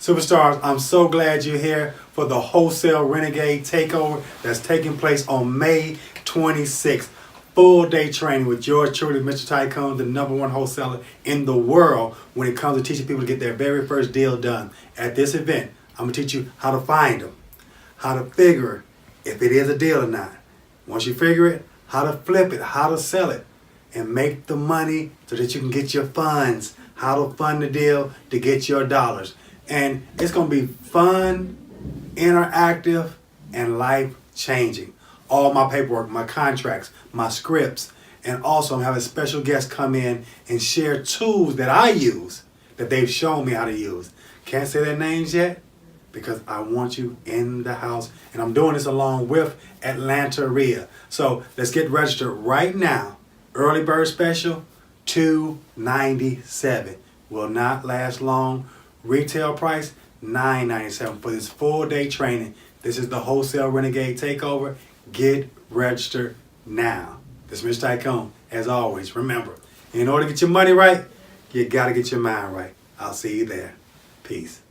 Superstars, I'm so glad you're here for the Wholesale Renegade Takeover that's taking place on May 26th. Full day training with yours truly, Mr. Tycoon, the #1 wholesaler in the world when it comes to teaching people to get their very first deal done. At this event, I'm going to teach you how to find them, how to figure if it is a deal or not. Once you figure it, how to flip it, how to sell it, and make the money so that you can get your funds, how to fund the deal to get your dollars. And it's going to be fun, interactive, and life-changing. All my paperwork, my contracts, my scripts, and also I'm having special guests come in and share tools that I use that they've shown me how to use. Can't say their names yet because I want you in the house, and I'm doing this along with Atlanta RIA. So let's get registered right now. Early bird special, $297. Will not last long. Retail price, $997 for this full day training. This is the Wholesale Renegade Takeover. Get registered now. This is Mr. Tycoon. As always, remember, in order to get your money right, you got to get your mind right. I'll see you there. Peace.